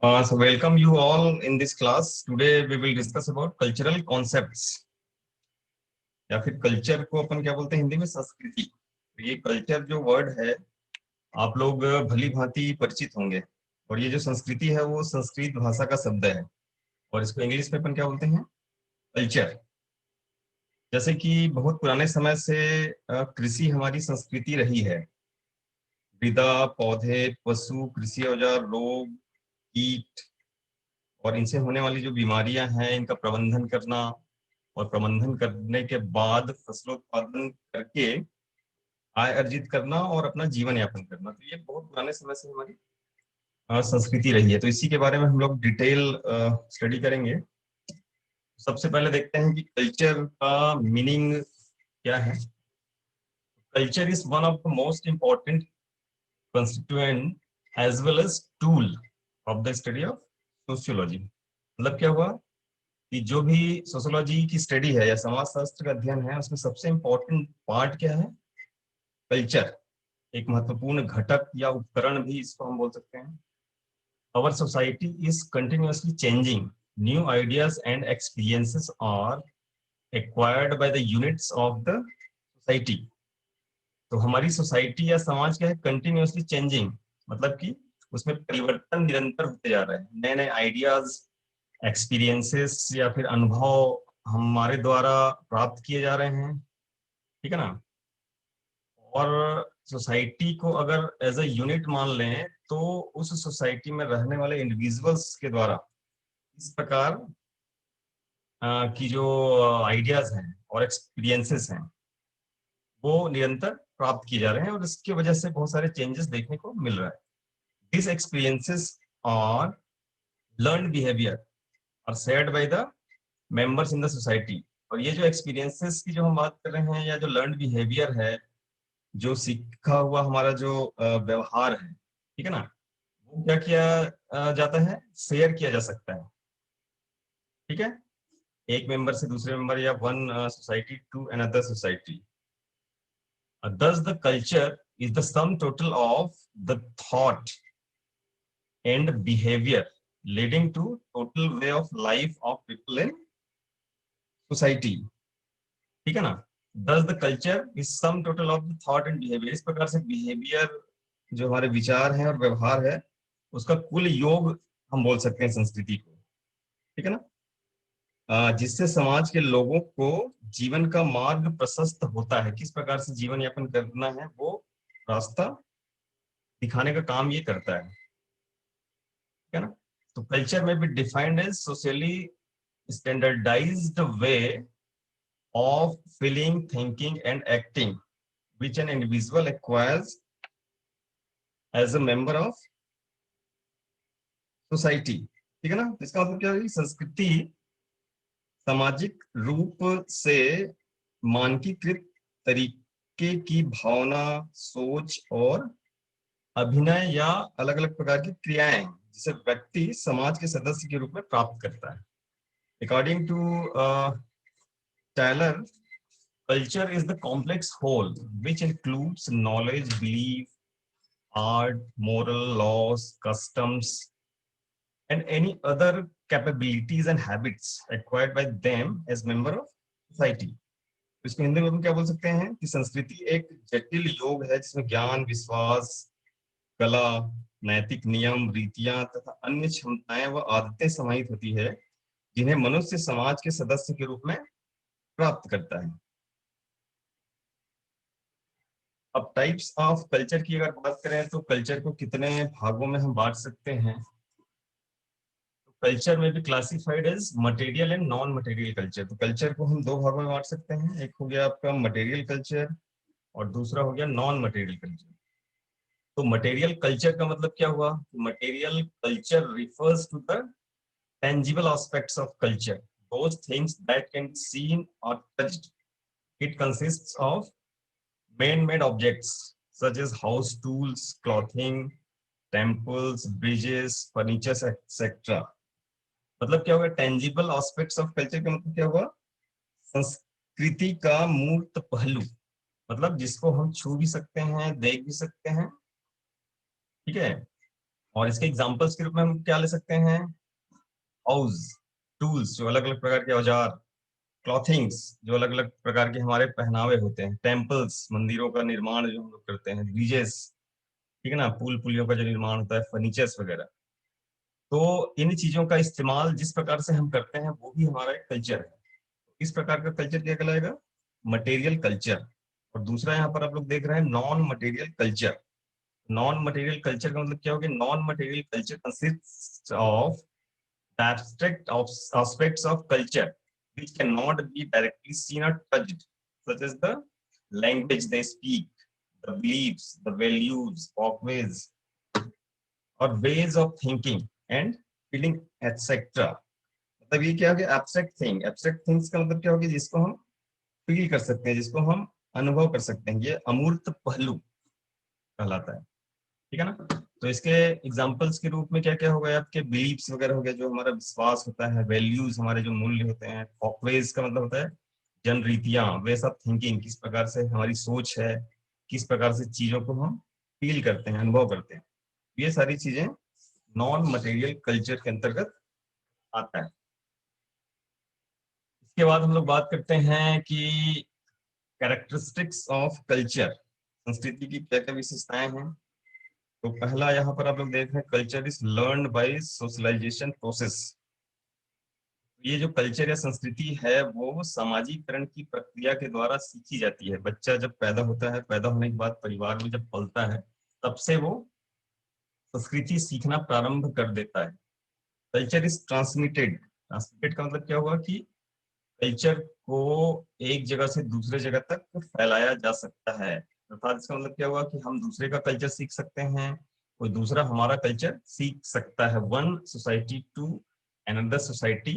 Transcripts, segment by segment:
So welcome you all in this class. Today we will discuss about cultural concepts या फिर culture को अपन क्या बोलते हैं हिंदी में संस्कृति। तो ये कल्चर जो वर्ड है आप लोग भली भांति परिचित होंगे और ये जो संस्कृति है वो संस्कृत भाषा का शब्द है और इसको इंग्लिश में अपन क्या बोलते हैं कल्चर। जैसे कि बहुत पुराने समय से कृषि हमारी संस्कृति रही है। मृदा, पौधे, पशु, कृषि औजार, रोग, कीट और इनसे होने वाली जो बीमारियां हैं इनका प्रबंधन करना और प्रबंधन करने के बाद फसलोत्पादन करके आय अर्जित करना और अपना जीवन यापन करना। तो ये बहुत पुराने समय से हमारी संस्कृति रही है। तो इसी के बारे में हम लोग डिटेल स्टडी करेंगे। सबसे पहले देखते हैं कि कल्चर का मीनिंग क्या है। Culture is one of the most important constituent as well as tool of the study of sociology. मतलब क्या हुआ कि जो भी सोशियोलॉजी की स्टडी है या समाज शास्त्र का अध्ययन है उसमें सबसे इंपॉर्टेंट पार्ट क्या है कल्चर। एक महत्वपूर्ण घटक या उपकरण भी इसको हम बोल सकते हैं। Our society is continuously changing, new ideas and experiences are acquired by the units of the society. तो हमारी सोसाइटी या समाज क्या है कंटिन्यूअसली चेंजिंग, मतलब कि उसमें परिवर्तन निरंतर होते जा रहे हैं। नए नए आइडियाज, एक्सपीरियंसेस या फिर अनुभव हमारे द्वारा प्राप्त किए जा रहे हैं, ठीक है ना। और सोसाइटी को अगर एज अ यूनिट मान लें तो उस सोसाइटी में रहने वाले इंडिविजुअल्स के द्वारा इस प्रकार की जो आइडियाज हैं और एक्सपीरियंसेस हैं वो निरंतर प्राप्त किए जा रहे हैं और इसकी वजह से बहुत सारे चेंजेस देखने को मिल रहा है। दिस एक्सपीरियंसेस और learn behaviour are shared by the members in the society. और ये जो एक्सपीरियंसेस की जो हम बात कर रहे हैं या जो लर्न बिहेवियर है, जो सीखा हुआ हमारा जो व्यवहार है, ठीक है ना, वो क्या किया जाता है, शेयर किया जा सकता है। ठीक है, एक मेंबर से दूसरे मेंबर या one society to another society. Thus the culture is the sum total of the thought and behavior leading to total way of life of people in society। ठीक है ना। Thus the culture is sum total of the thought and behavior। इस प्रकार से behaviour जो हमारे विचार हैं और व्यवहार है उसका कुल योग हम बोल सकते हैं संस्कृति को, ठीक है ना। जिससे समाज के लोगों को जीवन का मार्ग प्रशस्त होता है, किस प्रकार से जीवन यापन करना है वो रास्ता दिखाने का काम ये करता है ना। तो कल्चर में भी defined as socially standardised way of feeling, thinking and acting which an individual acquires as a member of society। ठीक है ना। तो इसका मतलब क्या है, संस्कृति सामाजिक रूप से मानकीकृत तरीके की भावना, सोच और अभिनय या अलग अलग प्रकार की क्रियाएं जिसे व्यक्ति समाज के सदस्य के रूप में प्राप्त करता है। According to Tylor, culture is the complex whole which includes knowledge, belief, art, moral laws, customs and any other capabilities and habits acquired by them as member of society। इसको हिंदी में हम क्या बोल सकते हैं कि संस्कृति एक जटिल योग है जिसमें ज्ञान, विश्वास, कला, नैतिक नियम, रीतियां तथा अन्य क्षमताएं व आदतें समाहित होती है जिन्हें मनुष्य समाज के सदस्य के रूप में प्राप्त करता है। अब टाइप्स ऑफ कल्चर की अगर बात करें तो कल्चर को कितने भागों में हम बांट सकते हैं। तो कल्चर में भी classified as material and non material culture. तो कल्चर को हम दो भागों में बांट सकते हैं, एक हो गया आपका मटेरियल कल्चर और दूसरा हो गया नॉन मटेरियल कल्चर। तो मटेरियल कल्चर का मतलब क्या हुआ, material culture refers to the tangible aspects of culture, those things that can be seen or touched। It consists of man-made objects such as house tools, clothing, temples, bridges, furniture, etc। मतलब क्या होगा tangible aspects of culture का मतलब क्या हुआ, संस्कृति का मूर्त पहलू, मतलब जिसको हम छू भी सकते हैं, देख भी सकते हैं, ठीक है, और इसके एग्जांपल्स के रूप में हम क्या ले सकते हैं? हाउस, टूल्स जो अलग अलग प्रकार के औजार, क्लॉथिंग्स जो अलग अलग प्रकार के हमारे पहनावे होते हैं, टेम्पल्स मंदिरों का निर्माण जो हम लोग करते हैं, ब्रिजेस, ठीक है ना, पुल पुलियों का जो निर्माण होता है, फर्नीचर्स वगैरह। तो इन चीजों का इस्तेमाल जिस प्रकार से हम करते हैं वो भी हमारा एक कल्चर है। इस प्रकार का कल्चर क्या कहलाएगा? Material culture. और दूसरा यहाँ पर आप लोग देख रहे हैं non material culture. Non material culture का मतलब क्या होगा? Non material culture consist of abstract aspects of culture which cannot be directly seen or touched, such as the language they speak, the beliefs, the values, walkways, or ways of thinking and feeling, etc. मतलब ये क्या हो गया? Abstract thing. Abstract things का मतलब क्या होगा? जिसको हम फील कर सकते हैं, जिसको हम अनुभव कर सकते हैं, ये अमूर्त पहलू कहलाता है। ठीक है ना? तो इसके एग्जांपल्स के रूप में क्या क्या हो गया? आपके बिलीव्स वगैरह हो गया, जो हमारा विश्वास होता है, वैल्यूज हमारे जो मूल्य होते हैं, वॉकवेज का मतलब होता है जन रीतियां, वेस ऑफ थिंकिंग, किस प्रकार से हमारी सोच है, किस प्रकार से चीजों को हम फील करते हैं, अनुभव करते हैं, ये सारी चीजें नॉन मटेरियल कल्चर के अंतर्गत आता है। इसके बाद हम लोग बात करते हैं कि कैरेक्टरिस्टिक्स ऑफ कल्चर, संस्कृति की क्या क्या विशेषताएं हैं। तो पहला यहाँ पर आप लोग देख रहे हैं, culture is learn by socialisation process. ये जो कल्चर या संस्कृति है वो सामाजिकरण की प्रक्रिया के द्वारा सीखी जाती है। बच्चा जब पैदा होता है, पैदा होने के बाद परिवार में जब पलता है, तब से वो संस्कृति सीखना प्रारंभ कर देता है। Culture is transmitted. ट्रांसमिटेड का मतलब क्या हुआ? कि कल्चर को एक जगह से दूसरे जगह तक फैलाया जा सकता है। अर्थात इसका मतलब क्या हुआ? कि हम दूसरे का कल्चर सीख सकते हैं, कोई दूसरा हमारा कल्चर सीख सकता है। One society to another society,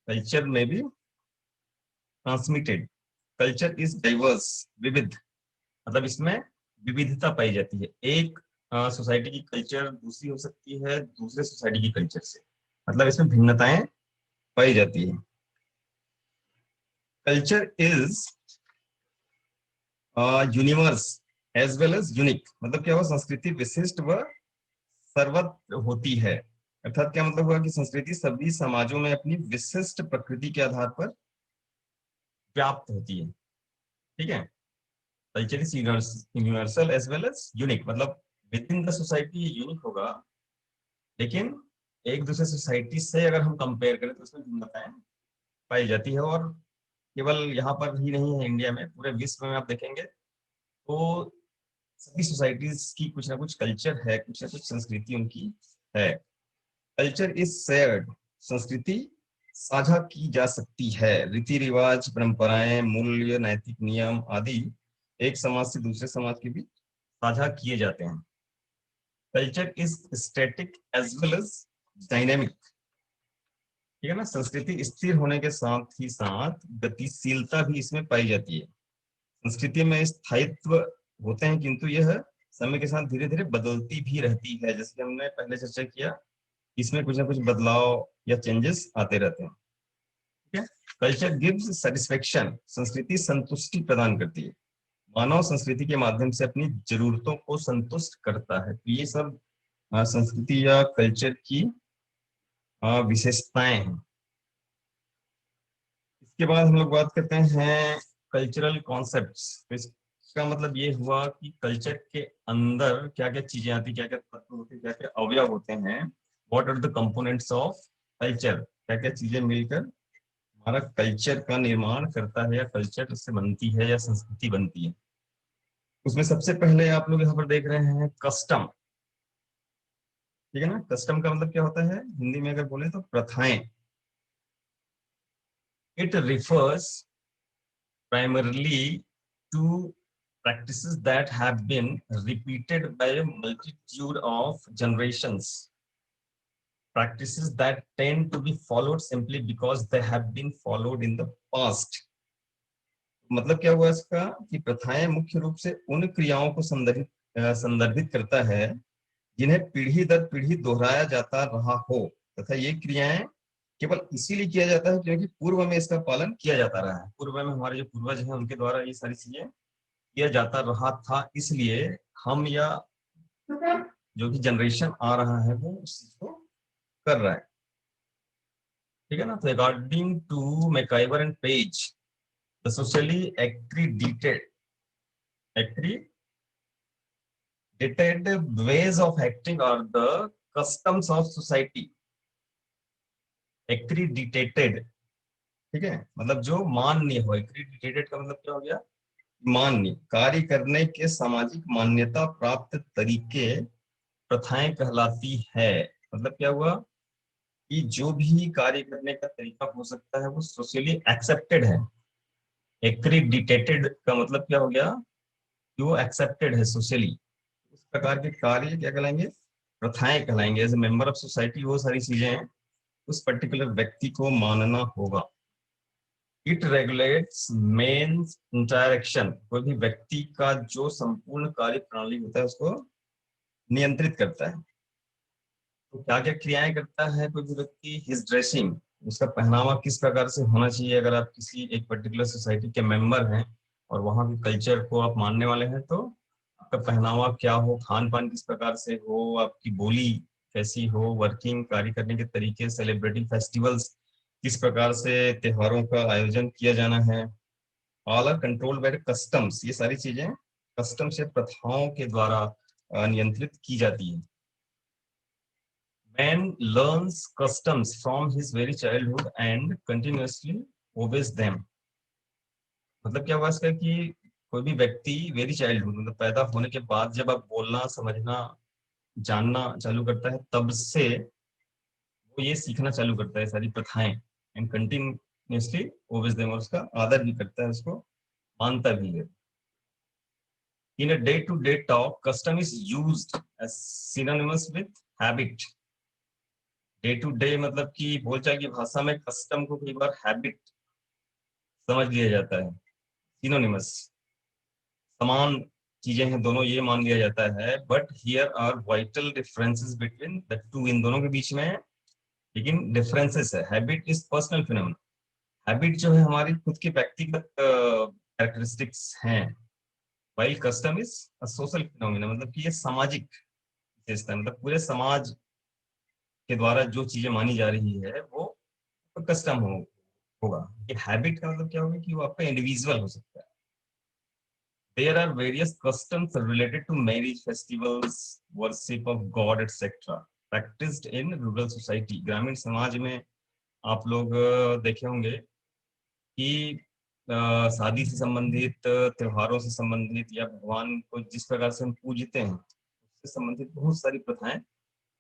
culture में भी ट्रांसमिटेड। कल्चर इज डाइवर्स, विविध, मतलब इसमें विविधता पाई जाती है। एक सोसाइटी की कल्चर दूसरी हो सकती है दूसरे सोसाइटी की कल्चर से, मतलब इसमें भिन्नताएं पाई जाती है। Culture is universe as well as unique. मतलब क्या हुआ? संस्कृति विशिष्ट व सर्वत्र होती है। अर्थात क्या मतलब हुआ? कि संस्कृति सभी समाजों में अपनी विशिष्ट प्रकृति के आधार पर व्याप्त होती है। ठीक है? Culture is universal as well as unique, मतलब within the society unique होगा, लेकिन एक दूसरे सोसाइटी से अगर हम कंपेयर करें तो उसमें भिन्नताएं पाई जाती है। और केवल यहाँ पर ही नहीं है, इंडिया में, पूरे विश्व में आप देखेंगे तो सभी सोसाइटीज की कुछ ना कुछ कल्चर है, कुछ ना कुछ संस्कृति उनकी है। Culture is shared. संस्कृति साझा की जा सकती है। रीति रिवाज, परंपराएं, मूल्य, नैतिक नियम आदि एक समाज से दूसरे समाज के बीच साझा किए जाते हैं। Culture is static as well as dynamic. ठीक है ना? संस्कृति स्थिर होने के साथ ही साथ गतिशीलता भी इसमें पाई जाती है। संस्कृति में स्थायित्व होते हैं, किंतु यह समय के साथ धीरे धीरे बदलती भी रहती है। जैसे हमने पहले चर्चा किया, इसमें कुछ ना कुछ बदलाव या चेंजेस आते रहते हैं। ठीक है? Culture gives satisfaction. संस्कृति संतुष्टि प्रदान करती है। मानव संस्कृति के माध्यम से अपनी जरूरतों को संतुष्ट करता है। तो ये सब संस्कृति या कल्चर की विशेषताएं हैं। इसके बाद हम लोग बात करते हैं कल्चरल कॉन्सेप्ट्स। तो इसका मतलब ये हुआ कि कल्चर के अंदर क्या क्या चीजें आती, क्या क्या तत्व होते हैं, क्या क्या अवयव होते हैं। What are the components of culture? क्या क्या चीजें मिलकर हमारा कल्चर का निर्माण करता है, या कल्चर उससे बनती है, या संस्कृति बनती है। उसमें सबसे पहले आप लोग यहाँ पर देख रहे हैं कस्टम। ठीक है ना? कस्टम का मतलब क्या होता है? हिंदी में अगर बोले तो प्रथाएं। It refers primarily to practices that have been repeated by a multitude of generations, practices that tend to be followed simply because they have been followed in the past. मतलब क्या हुआ इसका? कि प्रथाएं मुख्य रूप से उन क्रियाओं को संदर्भित करता है जिन्हें पीढ़ी दर पीढ़ी दोहराया जाता रहा हो, तथा ये क्रियाएं केवल इसीलिए किया जाता है क्योंकि पूर्व में इसका पालन किया जाता रहा है। पूर्व में हमारे जो पूर्वज हैं उनके द्वारा ये सारी चीजें किया जाता रहा था, इसलिए हम या जो भी जनरेशन आ रहा है वो उस चीज को कर रहा है, ठीक है ना। तो according to MacIver and Page, the socially accredited ways of acting are the customs of society. Accredited, ठीक है, मतलब जो मान्य हो। Accredited का मतलब क्या हो गया? मान्य, कार्य करने के सामाजिक मान्यता प्राप्त तरीके प्रथाएं कहलाती है। मतलब क्या हुआ कि जो भी कार्य करने का तरीका हो सकता है वो सोशली एक्सेप्टेड है। एक्रीडिटेटेड का मतलब क्या हो गया कि वो एक्सेप्टेड है सोशली। उस प्रकार के कार्य क्या कहलाएंगे? प्रथाएं कहलाएंगे। As a member of society वो सारी चीजें हैं उस पर्टिकुलर व्यक्ति को मानना होगा। इट रेगुलेट्स मेन इंटरैक्शन, कोई भी व्यक्ति का जो संपूर्ण कार्य प्रणाली होता है उसको नियंत्रित करता है। तो क्या क्या क्रियाएं करता है कोई भी व्यक्ति? हिज ड्रेसिंग, उसका पहनावा किस प्रकार से होना चाहिए। अगर आप किसी एक पर्टिकुलर सोसाइटी के मेंबर हैं और वहां के कल्चर को आप मानने वाले हैं तो आपका पहनावा क्या हो, खान पान किस प्रकार से हो, आपकी बोली कैसी हो, वर्किंग कार्य करने के तरीके, सेलिब्रेटिंग फेस्टिवल्स किस प्रकार से त्योहारों का आयोजन किया जाना है। All are control by customs, ये सारी चीजें कस्टम्स या प्रथाओं के द्वारा नियंत्रित की जाती है। Man learns customs from his very childhood and continuously obeys them. मतलब क्या हुआ इसका कि कोई भी व्यक्ति वेरी चाइल्डहुड मतलब पैदा होने के बाद जब आप बोलना समझना जानना चालू करता है तब से वो ये सीखना चालू करता है सारी प्रथाएं, एंड कंटिन्यूसली ओबेज देम, और उसका आदर भी करता है, उसको मानता भी है। In a day to day talk custom is used as synonymous with habit. Day to day मतलब कि बोलचाल की भाषा में कस्टम को कई बार हैबिट समझ लिया जाता है। सिनोनिमस, समान चीजें हैं दोनों, ये मान लिया जाता है। But here are vital differences between the two, इन दोनों के बीच में लेकिन डिफरेंसेस है। Habit is personal phenomena, habit जो है हमारी खुद की व्यक्तिगत कैरेक्टरिस्टिक्स हैं। While custom is a social phenomena, मतलब कि ये सामाजिक विशेषता है। मतलब पूरे समाज के द्वारा जो चीजें मानी जा रही है वो कस्टम होगा। ये हैबिट का मतलब क्या होगा कि वो आपका इंडिविजुअल हो सकता है। There are various customs related to marriage, festivals, worship of God, etc. practiced in rural society. ग्रामीण समाज में आप लोग देखे होंगे कि शादी से संबंधित, त्योहारों से संबंधित या भगवान को जिस प्रकार से हम पूजते हैं उससे संबंधित बहुत सारी प्रथाएं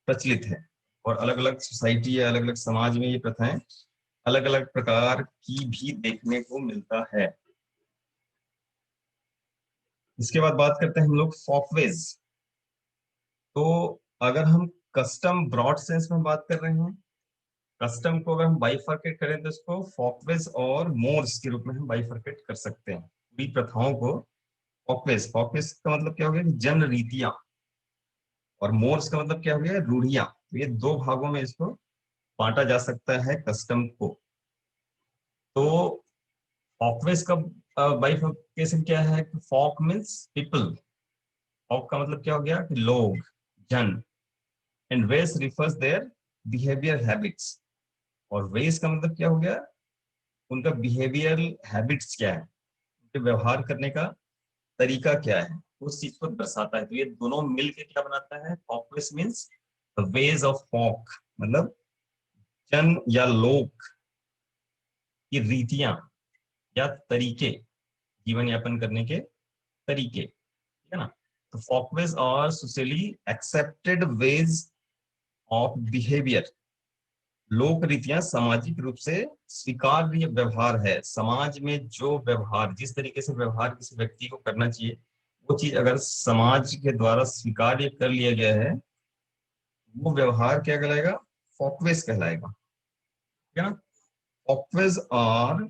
प्रचलित है। और अलग अलग सोसाइटी या अलग अलग समाज में ये प्रथाएं अलग अलग प्रकार की भी देखने को मिलता है। इसके बाद बात करते हैं हम लोग फॉकवेज। तो अगर हम कस्टम ब्रॉड सेंस में बात कर रहे हैं, कस्टम को अगर हम बाइफरकेट करें तो इसको फॉकवेज और मोर्स के रूप में हम बाइफरकेट कर सकते हैं। पूरी प्रथाओं को फॉकवेज, फॉकवेज का मतलब क्या हो गया? जन रीतियां, और मोर्स का मतलब क्या हो गया? रूढ़ियां। तो ये दो भागों में इसको बांटा जा सकता है कस्टम को। तो फॉकवेज का बाइफरकेशन क्या है? फॉक मीन्स पीपल, फॉक का मतलब क्या हो गया कि लोग, जन, एंड वेस रिफर्स देयर बिहेवियर हैबिट्स, और वेस का मतलब क्या हो गया? उनका बिहेवियरल हैबिट्स क्या है, उनके व्यवहार करने का तरीका क्या है, उस चीज को दर्शाता है। तो ये दोनों मिलके क्या बनाता है? फॉकवेस मीन्स वेज ऑफ फॉक, मतलब जन या लोक की रीतियां या तरीके, जीवन यापन करने के तरीके, ठीक है ना। तो फॉकवेज और socially accepted ways of behaviour, लोक रीतियां सामाजिक रूप से स्वीकार्य व्यवहार है। समाज में जो व्यवहार, जिस तरीके से व्यवहार किसी व्यक्ति को करना चाहिए वो चीज अगर समाज के द्वारा स्वीकार्य कर लिया गया है वो व्यवहार क्या कहलाएगा? फॉकवेज कहलाएगा, ठीक है ना। Folkways are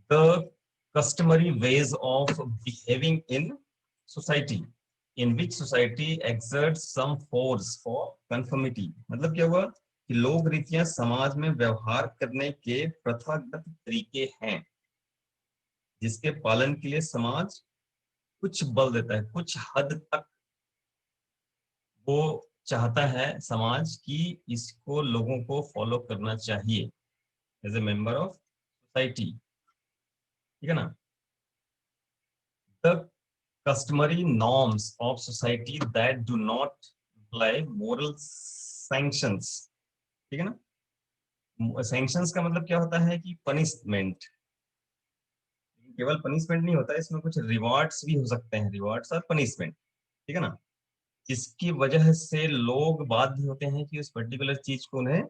the customary ways of behaving in society in which society exerts some force for conformity। मतलब क्या हुआ कि लोक रीतियां समाज में व्यवहार करने के प्रथागत तरीके हैं जिसके पालन के लिए समाज कुछ बल देता है, कुछ हद तक वो चाहता है समाज कि इसको लोगों को फॉलो करना चाहिए as a member of society, ठीक है ना। The customary norms of society that do not imply moral sanctions, ठीक है ना। सैंक्शंस का मतलब क्या होता है कि पनिशमेंट, केवल पनिशमेंट नहीं होता है, इसमें कुछ रिवार्ड्स भी हो सकते हैं, रिवार्ड्स और पनिशमेंट, ठीक है ना। इसकी वजह से लोग बाध्य होते हैं कि उस पर्टिकुलर चीज को उन्हें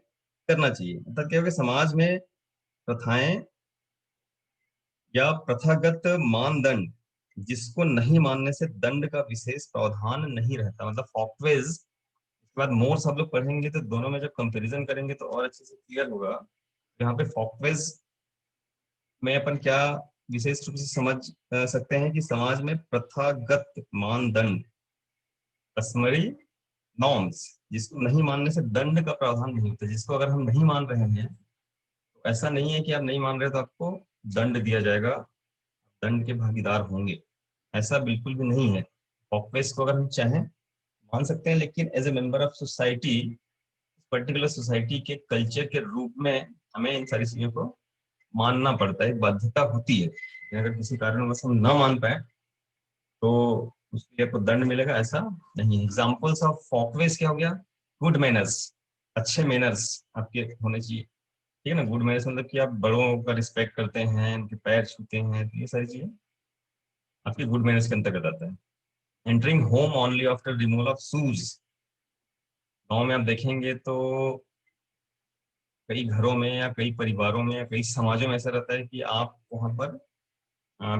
करना चाहिए। मतलब क्या होगा, समाज में प्रथाएं या प्रथागत मानदंड जिसको नहीं मानने से दंड का विशेष प्रावधान नहीं रहता, मतलब फॉकवेज। इसके बाद मोर सब लोग पढ़ेंगे तो दोनों में जब कंपैरिजन करेंगे तो और अच्छे से क्लियर होगा। यहाँ पे फॉकवेज में अपन क्या विशेष रूप से समझ सकते हैं कि समाज में प्रथागत मानदंड, कस्टमरी नॉर्म्स, जिसको नहीं मानने से दंड का प्रावधान नहीं होता। जिसको अगर हम नहीं मान रहे हैं तो ऐसा नहीं है कि आप नहीं मान रहे तो आपको दंड दिया जाएगा, दंड के भागीदार होंगे, ऐसा बिल्कुल भी नहीं है। फॉकवेज को अगर हम चाहें मान सकते हैं, लेकिन as a member of society, particular society के कल्चर के रूप में हमें इन सारी चीजों को मानना पड़ता है, बाध्यता होती है। अगर किसी कारणवश हम ना मान पाए तो उसके लिए आपको दंड मिलेगा, ऐसा नहीं है। एग्जाम्पल्स ऑफ फॉकवेज क्या हो गया, गुड मैनर्स, अच्छे मैनर्स आपके होने चाहिए, ठीक है ना। गुड मैनर्स मतलब कि आप बड़ों का रिस्पेक्ट करते हैं, उनके पैर छूते हैं, तो ये सारी चीजें आपके गुड मैनर्स के अंतर्गत आता है। Entering home only after removal of shoes, गाँव में आप देखेंगे तो कई घरों में या कई परिवारों में या कई समाजों में ऐसा रहता है कि आप वहां पर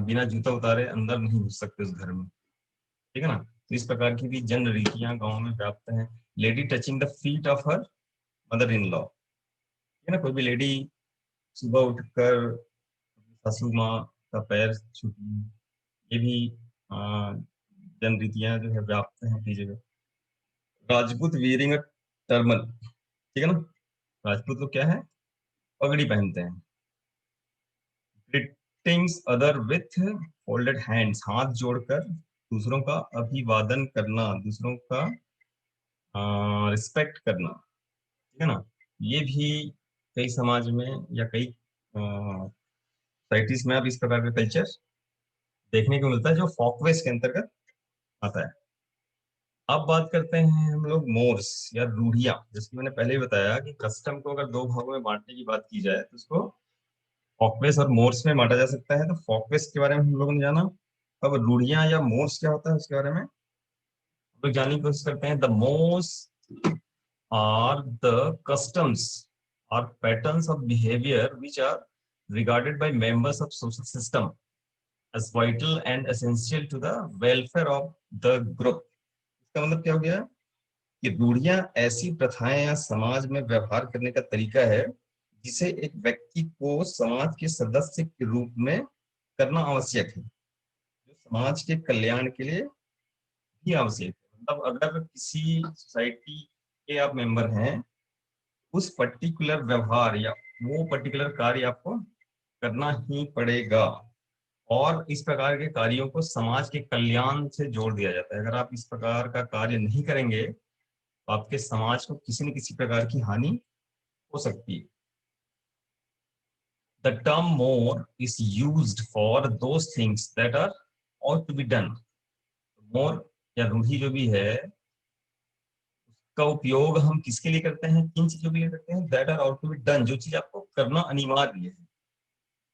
बिना जूता उतारे अंदर नहीं घुस सकते उस घर में, ठीक है ना। तो इस प्रकार की भी जन रीतियां गाँव में व्याप्त हैं। Lady touching the feet of her mother in law, ठीक है ना। कोई भी लेडी सुबह उठकर सासू माँ का पैर छूती, ये भी अ, जन रीतियां जो है व्याप्त हैं कई जगह। राजपूत वीरिंग टर्मल, ठीक है ना। राजपूत लोग क्या है, पगड़ी पहनते हैं। Greetings other with folded hands, हाथ जोड़कर दूसरों का अभिवादन करना, दूसरों का रिस्पेक्ट करना, ठीक है ना। ये भी कई समाज में या कई सोसाइटीज में अब इस प्रकार का कल्चर देखने को मिलता है जो फॉकवेज के अंतर्गत आता है। अब बात करते हैं हम लोग मोर्स या रूढ़ियां। जैसे मैंने पहले ही बताया कि कस्टम को अगर दो भागों में बांटने की बात की जाए तो उसको फॉकवेज और मोर्स में बांटा जा सकता है। तो फॉकवेज के बारे में हम लोगों ने जाना। अब रूढ़ियां या मोर्स क्या होता है उसके बारे में हम लोग जानने की कोशिश करते हैं। The mores are the customs or patterns of behavior which are regarded by members of social system as vital and essential to the welfare of the group। इसका मतलब क्या हो गया कि रूढ़ियां ऐसी प्रथाएं या समाज में व्यवहार करने का तरीका है जिसे एक व्यक्ति को समाज के सदस्य के रूप में करना आवश्यक है, जो समाज के कल्याण के लिए भी आवश्यक है। मतलब अगर किसी सोसाइटी के आप मेंबर हैं, उस पर्टिकुलर व्यवहार या वो पर्टिकुलर कार्य आपको करना ही पड़ेगा। और इस प्रकार के कार्यों को समाज के कल्याण से जोड़ दिया जाता है। अगर आप इस प्रकार का कार्य नहीं करेंगे तो आपके समाज को किसी न किसी प्रकार की हानि हो सकती है। The term mores is used for those things that are ought to be done. Mores या रूढ़ी जो भी है का उपयोग हम किसके लिए करते हैं, किन चीजों के लिए करते हैं, that are out to be done, जो चीज आपको करना अनिवार्य है।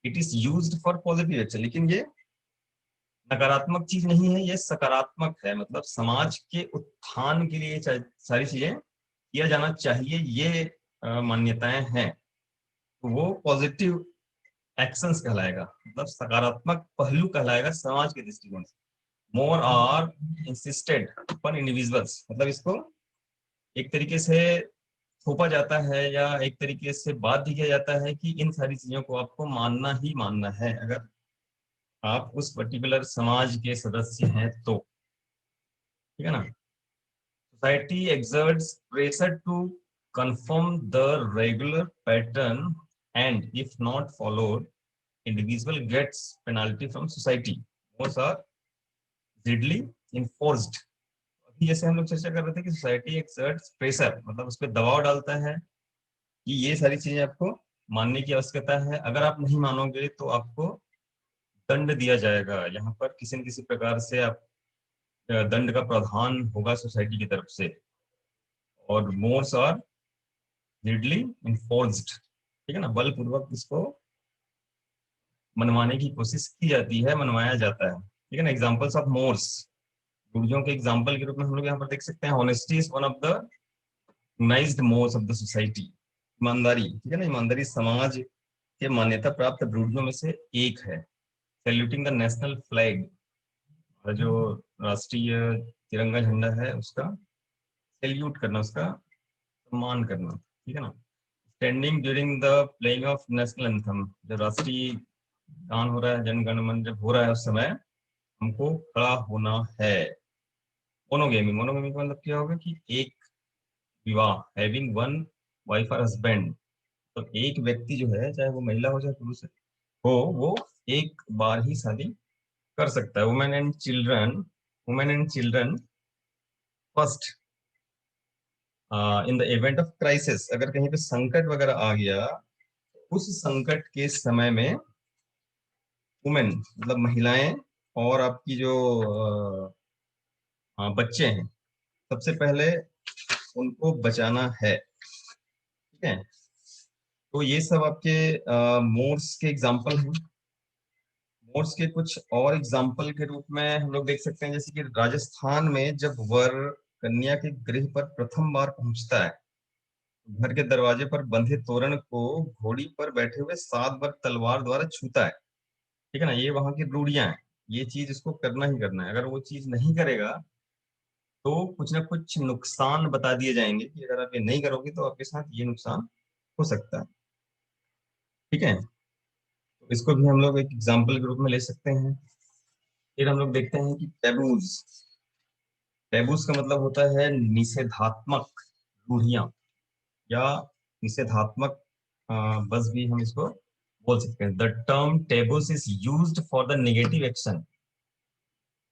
It is used for positive action, लेकिन ये नकारात्मक चीज नहीं है, ये सकारात्मक है। मतलब समाज के उत्थान के लिए सारी चीजें किया जाना चाहिए, ये मान्यताएं हैं, तो वो पॉजिटिव एक्शंस कहलाएगा, मतलब सकारात्मक पहलू कहलाएगा समाज के दृष्टिकोण से। मोर आर इंसिस्टेड अपन इंडिविजुअल्स, मतलब इसको एक तरीके से थोपा जाता है या एक तरीके से बाध्य किया जाता है कि इन सारी चीजों को आपको मानना ही मानना है अगर आप उस पर्टिकुलर समाज के सदस्य हैं तो, ठीक है ना। Society exerts pressure to confirm the regular pattern and if not followed individual gets penalty from society। most are rigidly enforced। जैसे हम लोग चर्चा कर रहे थे कि सोसाइटी एक्सर्ट्स प्रेशर, मतलब उस पर दबाव डालता है कि ये सारी चीजें आपको मानने की आवश्यकता है, अगर आप नहीं मानोगे तो आपको दंड दिया जाएगा। यहाँ पर किसी न किसी प्रकार से आप दंड का प्रावधान होगा सोसाइटी की तरफ से, और मोर्स आर नीडली इन्फोर्स्ड, ठीक है ना, बलपूर्वक इसको मनवाने की कोशिश की जाती है, मनवाया जाता है, ठीक है ना। एग्जाम्पल्स ऑफ मोर्स, रूढ़ियों के एग्जाम्पल के रूप में हम लोग यहाँ पर देख सकते हैं, honesty is one of the recognized mores of the society. ईमानदारी, ठीक है ना, ईमानदारी समाज के मान्यता प्राप्त रूढ़ियों में से एक है। सैल्यूटिंग द नेशनल फ्लैग, जो राष्ट्रीय तिरंगा झंडा है उसका सैल्यूट करना, उसका सम्मान करना, ठीक है ना। Standing during the playing of national anthem, जब राष्ट्रीय गान हो रहा है, जनगण मन जब हो रहा है, उस समय हमको खड़ा होना है। मोनोगेमी, मोनोगेमी का मतलब क्या होगा कि एक विवाह, हैविंग वन वाइफ और हस्बैंड, तो एक व्यक्ति जो है, चाहे वो महिला हो चाहे पुरुष हो, वो एक बार ही शादी कर सकता है। Women and children, women and children first in the event of crisis, अगर कहीं पे संकट वगैरह आ गया, उस संकट के समय में वुमेन मतलब महिलाएं और आपकी जो बच्चे हैं, सबसे पहले उनको बचाना है, ठीक है। तो ये सब आपके मोर्स के एग्जाम्पल हैं। मोर्स के कुछ और एग्जाम्पल के रूप में हम लोग देख सकते हैं, जैसे कि राजस्थान में जब वर कन्या के गृह पर प्रथम बार पहुंचता है, घर के दरवाजे पर बंधे तोरण को घोड़ी पर बैठे हुए 7 बार तलवार द्वारा छूता है, ठीक है ना। ये वहां की रूढ़ियां हैं, ये चीज इसको करना ही करना है। अगर वो चीज नहीं करेगा तो कुछ ना कुछ नुकसान बता दिए जाएंगे कि अगर आप ये नहीं करोगे तो आपके साथ ये नुकसान हो सकता है, ठीक है। तो इसको भी हम लोग एक एग्जाम्पल के रूप में ले सकते हैं। फिर हम लोग देखते हैं कि टैबूज, टैबूज का मतलब होता है निषेधात्मक रूढ़ियां, या निषेधात्मक बस भी हम इसको बोल सकते हैं। The term taboos is used for the negative action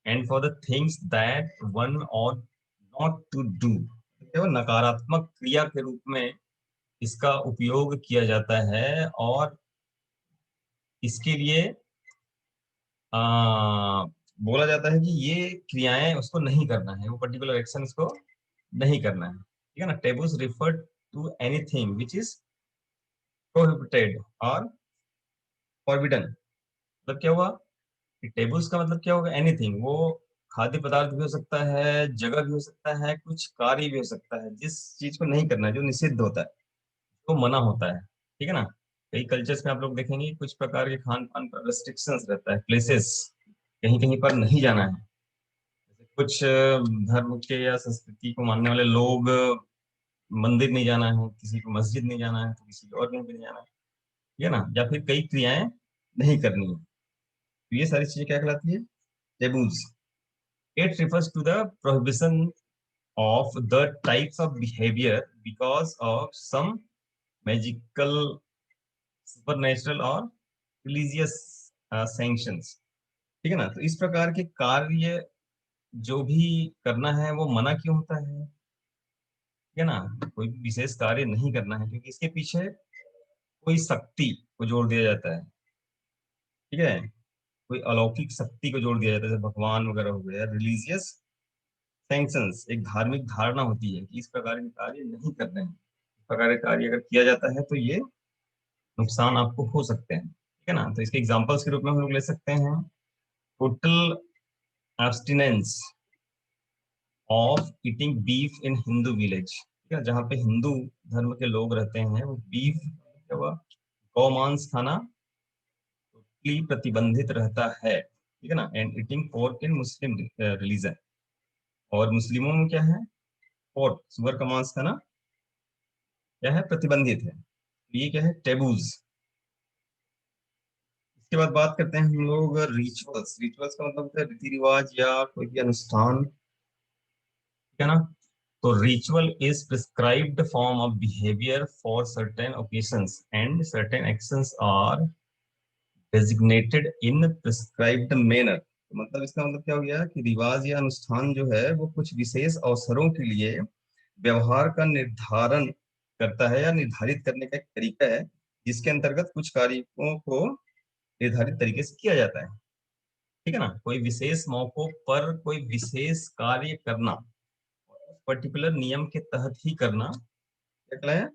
and for the things that one और नॉट टू डू, केवल नकारात्मक क्रिया के रूप में इसका उपयोग किया जाता है, और इसके लिए बोला जाता है कि ये क्रियाएं उसको नहीं करना है, वो पर्टिकुलर एक्शन इसको नहीं करना है, ठीक है ना। Taboos refer to anything which is prohibited और फॉरबिडन। मतलब क्या हुआ कि टेबल्स का मतलब क्या होगा, एनीथिंग, वो खाद्य पदार्थ भी हो सकता है, जगह भी हो सकता है, कुछ कार्य भी हो सकता है, जिस चीज को नहीं करना है, जो निषिद्ध होता है, तो मना होता है, ठीक है ना। कई कल्चर्स में आप लोग देखेंगे कुछ प्रकार के खान पान पर रेस्ट्रिक्शंस रहता है, प्लेसेस कहीं कहीं पर नहीं जाना है। जैसे कुछ धर्म के या संस्कृति को मानने वाले लोग मंदिर नहीं जाना है, किसी को मस्जिद नहीं जाना है, तो किसी को और कहीं पे नहीं जाना है, ठीक है ना। या फिर कई क्रियाएं नहीं करनी है, तो ये सारी चीजें क्या कहलाती है, taboos. It refers to the prohibition of the types of behavior because of some magical, supernatural और religious sanctions, ठीक है ना। तो इस प्रकार के कार्य जो भी करना है वो मना क्यों होता है, ठीक है ना। कोई भी विशेष कार्य नहीं करना है क्योंकि इसके पीछे कोई शक्ति को जोड़ दिया जाता है, ठीक है। कोई अलौकिक शक्ति को जोड़ दिया जाता है, जैसे भगवान वगैरह हो गया। रिलीजियस सैंक्शंस, एक धार्मिक धारणा होती है कि इस प्रकार के कार्य नहीं करने हैं, इस प्रकार के कार्य अगर किया जाता है तो ये नुकसान आपको हो सकते हैं, ठीक है ना। तो इसके एग्जांपल्स के रूप में हम लोग ले सकते हैं total abstinence of eating beef in Hindu village, ठीक है, जहाँ पे हिंदू धर्म के लोग रहते हैं, वो बीफ, क्या हुआ, गौ मांस खाना totally प्रतिबंधित रहता है, ठीक है ना। And eating pork in Muslim religion, और मुस्लिमों में क्या है, पोर्क, सुअर का मांस खाना क्या है, प्रतिबंधित है। तो ये क्या है, टेबूज। इसके बाद बात करते हैं हम लोग रिचुअल्स। रिचुअल्स का मतलब होता है रीति रिवाज या कोई भी अनुष्ठान, ठीक है ना। तो ritual is prescribed form of behaviour for certain occasions and certain actions are designated in prescribed manner, तो मतलब इसका मतलब क्या हो गया कि रिवाज या अनुष्ठान जो है वो कुछ विशेष अवसरों के लिए व्यवहार का निर्धारण करता है या निर्धारित करने का एक तरीका है, जिसके अंतर्गत कुछ कार्यों को निर्धारित तरीके से किया जाता है। ठीक है ना, कोई विशेष मौकों पर कोई विशेष कार्य करना, पर्टिकुलर नियम के तहत ही करना, क्या कहलाया,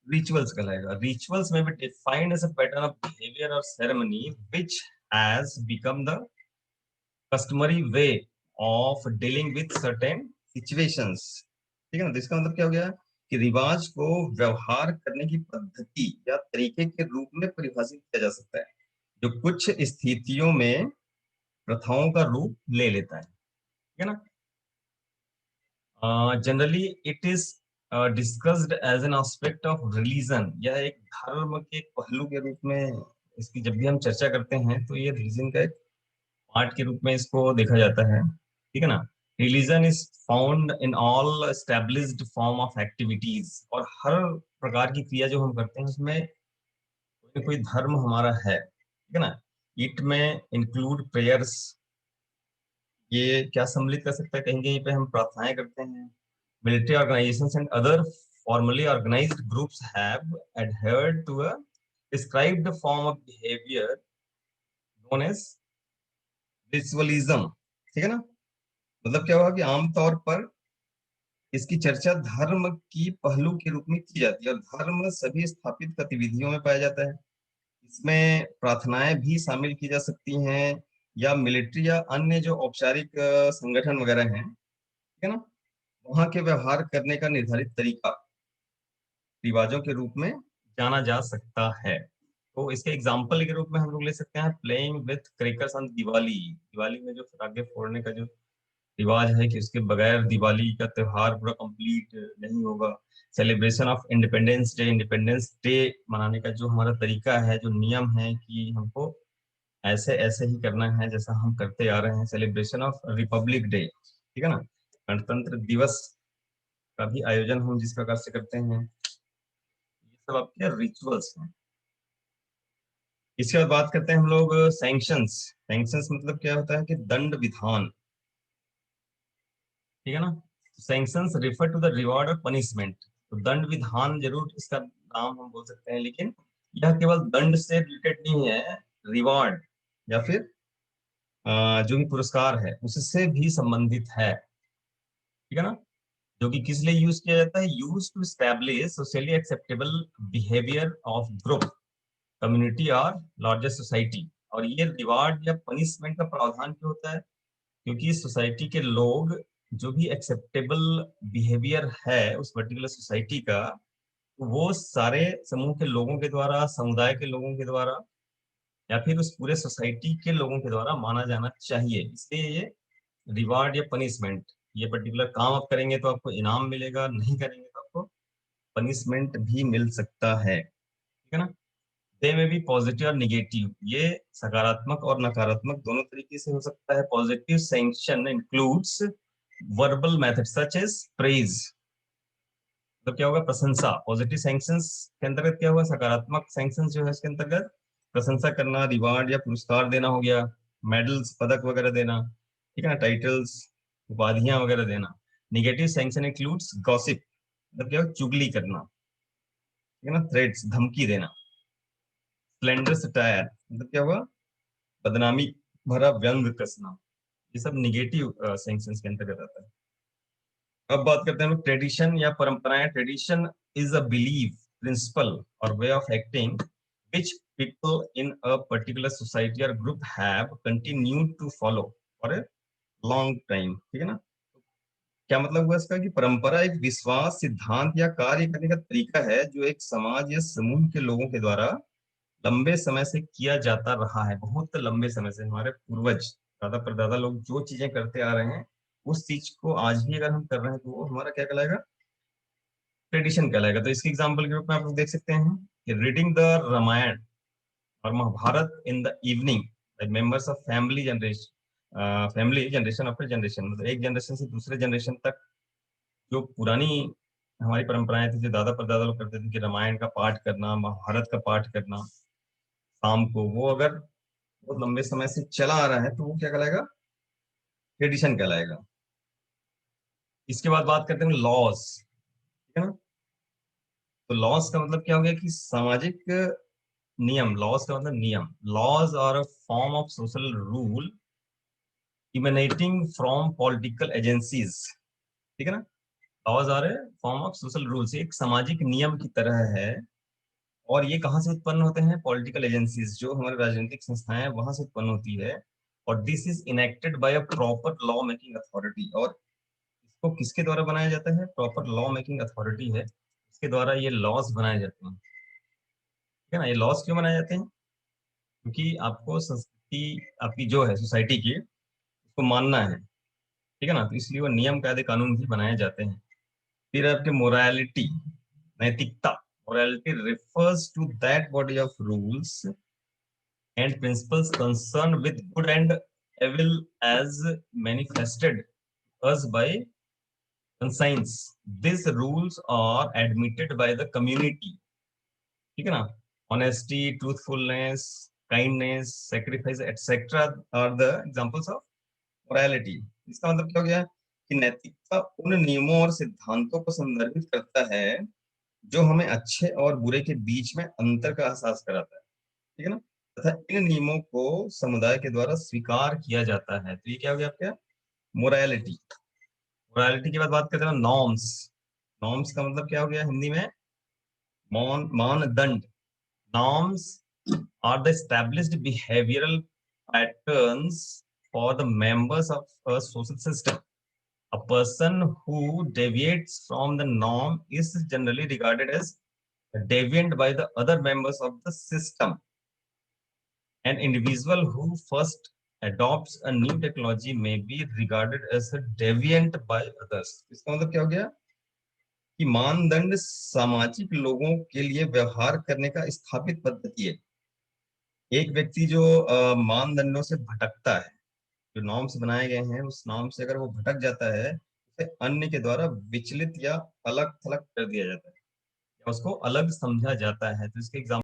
रिचुअल्स कहलाएगा। रिचुअल्स में भी defined as a pattern of behaviour और ceremony which has become the customary way of dealing with certain situations. ठीक है ना, तो इसका मतलब क्या हो गया कि रिवाज को व्यवहार करने की पद्धति या तरीके के रूप में परिभाषित किया जा सकता है, जो कुछ स्थितियों में प्रथाओं का रूप ले लेता है। ठीक है ना, generally it is discussed as an aspect of religion, यह एक धर्म के पहलू के रूप में इसकी जब भी हम चर्चा करते हैं तो ये रिलीजन का एक पार्ट के रूप में इसको देखा जाता है। ठीक है ना, religion is found in all established form of activities, और हर प्रकार की क्रिया जो हम करते हैं उसमें कोई न कोई धर्म हमारा है। ठीक है ना, इट में इंक्लूड प्रेयर्स, ये क्या सम्मिलित कर सकता है, कहीं कहीं पे हम प्रार्थनाएं करते हैं। Military organisations and other formally organised groups have adhered to a prescribed form of behavior known as ritualism। ठीक है ना, मतलब क्या हुआ कि आमतौर पर इसकी चर्चा धर्म की पहलू के रूप में की जाती है, और धर्म सभी स्थापित गतिविधियों में पाया जाता है। इसमें प्रार्थनाएं भी शामिल की जा सकती हैं, या मिलिट्री या अन्य जो औपचारिक संगठन वगैरह हैं, ठीक है ना, वहां के व्यवहार करने का निर्धारित तरीका रिवाजों के रूप में जाना जा सकता है। तो इसके एग्जाम्पल के रूप में हम लोग ले सकते हैं playing with crackers on Diwali. Diwali में जो पटाखे फोड़ने का जो रिवाज है कि उसके बगैर दिवाली का त्योहार पूरा कंप्लीट नहीं होगा। Celebration of independence day, independence day मनाने का जो हमारा तरीका है, जो नियम है कि हमको ऐसे ऐसे ही करना है जैसा हम करते आ रहे हैं। सेलिब्रेशन ऑफ रिपब्लिक डे, ठीक है ना, गणतंत्र दिवस का भी आयोजन हम जिस प्रकार से करते हैं, ये सब आपके रिचुअल्स हैं। इसके बाद बात करते हैं हम लोग सैंक्शंस। सैंक्शंस मतलब क्या होता है कि दंड विधान। ठीक है ना, sanctions refer to the reward और पनिशमेंट। तो दंड विधान जरूर इसका नाम हम बोल सकते हैं, लेकिन यह केवल दंड से रिलेटेड नहीं है, रिवॉर्ड या फिर जो भी पुरस्कार है उससे भी संबंधित है। ठीक है ना, जो कि किस लिए यूज किया जाता है, use to establish socially acceptable behaviour of group, community और लार्जर सोसाइटी। और ये रिवार्ड या पनिशमेंट का प्रावधान क्यों होता है, क्योंकि सोसाइटी के लोग जो भी एक्सेप्टेबल बिहेवियर है उस पर्टिकुलर सोसाइटी का, वो सारे समूह के लोगों के द्वारा, समुदाय के लोगों के द्वारा, या फिर उस पूरे सोसाइटी के लोगों के द्वारा माना जाना चाहिए। इसलिए ये रिवार्ड या पनिशमेंट, ये पर्टिकुलर काम आप करेंगे तो आपको इनाम मिलेगा, नहीं करेंगे तो आपको पनिशमेंट भी मिल सकता है। ठीक है ना, दे में भी पॉजिटिव और निगेटिव, ये सकारात्मक और नकारात्मक दोनों तरीके से हो सकता है। Positive sanction includes verbal method such as praise, तो क्या होगा, प्रशंसा। पॉजिटिव सैंक्शंस के अंतर्गत क्या होगा, सकारात्मक सैंक्शंस जो है इसके अंतर्गत प्रशंसा करना, रिवार्ड या पुरस्कार देना हो गया, मेडल्स, पदक वगैरह देना, ठीक है ना, टाइटल्स, उपाधियां वगैरह देना। निगेटिव सैंक्शन इंक्लूड्स गॉसिप, मतलब क्या होगा, चुगली करना, ठीक है ना, थ्रेट्स, धमकी देना। स्लेंडर सटायर मतलब क्या हुआ, बदनामी भरा व्यंग कसना। ये सब निगेटिव सैंक्शंस के अंतर्गत आता है। अब बात करते हैं हम ट्रेडिशन या परंपराएं। Tradition is a belief, principle और way of acting which people in a particular society or group have continued to follow for a long time। ठीक है ना, क्या मतलब हुआ इसका कि परंपरा एक विश्वास, सिद्धांत या कार्य करने का तरीका है जो एक समाज या समूह के लोगों के द्वारा लंबे समय से किया जाता रहा है। बहुत लंबे समय से हमारे पूर्वज, दादा परदादा लोग जो चीजें करते आ रहे हैं, उस चीज को आज भी अगर हम कर रहे हैं तो वो हमारा क्या कहलाएगा, ट्रेडिशन कहलाएगा। तो इसके एग्जाम्पल के रूप में आप लोग देख सकते हैं कि रीडिंग द रामायण और Mahabharata in the evening members of family generation after generation, मतलब एक जनरेशन से दूसरे जनरेशन तक जो पुरानी हमारी परंपराएं थी, जो दादा परदादा लोग करते थे कि रामायण का पाठ करना, महाभारत का पाठ करना शाम को, वो अगर बहुत लंबे समय से चला आ रहा है तो वो क्या कहलाएगा? ट्रेडिशन कहलाएगा। इसके बाद बात करते हैं लॉस, ठीक है ना। तो लॉस का मतलब क्या हो गया कि सामाजिक नियम। लॉस का मतलब नियम। Laws are a form of social rule emanating from political agencies, ठीक है ना। Laws are a form of social rules, एक सामाजिक नियम की तरह है। और ये कहाँ से उत्पन्न होते हैं? पॉलिटिकल एजेंसीज, जो हमारे राजनीतिक संस्थाएं हैं वहां से उत्पन्न होती है। और this is enacted bye a proper law making authority. और इसको किसके द्वारा बनाया जाता है? प्रॉपर लॉ मेकिंग अथॉरिटी है, इसके द्वारा ये लॉज बनाए जाते हैं, ठीक है ना। ये लॉज क्यों बनाए जाते हैं? क्योंकि आपको संस्कृति आपकी जो है सोसाइटी की, उसको मानना है, ठीक है ना। तो इसलिए वो नियम कायदे कानून भी बनाए जाते हैं। फिर आपके मोरालिटी, नैतिकता। Morality refers to that body of rules and principles concerned with good and evil as manifested us by conscience. These rules are admitted by the community, ठीक है ना। Honesty, truthfulness, kindness, sacrifice, etc. are the examples of morality. इसका मतलब क्या हो गया कि नैतिकता उन नियमों और सिद्धांतों को संदर्भित करता है जो हमें अच्छे और बुरे के बीच में अंतर का एहसास कराता है, ठीक है ना। तथा इन नियमों को समुदाय के द्वारा स्वीकार किया जाता है। तो ये क्या हो गया आपका? मोरालिटी। मोरालिटी के बाद बात करते हैं नॉर्म्स। नॉर्म्स का मतलब क्या हो गया हिंदी में? मानदंड। Norms are the established behavioral patterns for the members of a social system. A person who deviates from the norm is generally regarded as deviant by the other members of the system. An individual who first adopts a new technology may be regarded as a deviant by others. इसका मतलब क्या हो गया कि मानदंड सामाजिक लोगों के लिए व्यवहार करने का स्थापित पद्धति है। एक व्यक्ति जो मानदंडों से भटकता है, जो नॉर्म्स बनाए गए हैं उस नॉर्म से अगर वो भटक जाता है, उसे अन्य के द्वारा विचलित या अलग थलग कर दिया जाता है, या उसको अलग समझा जाता है। तो इसके एग्जाम्पल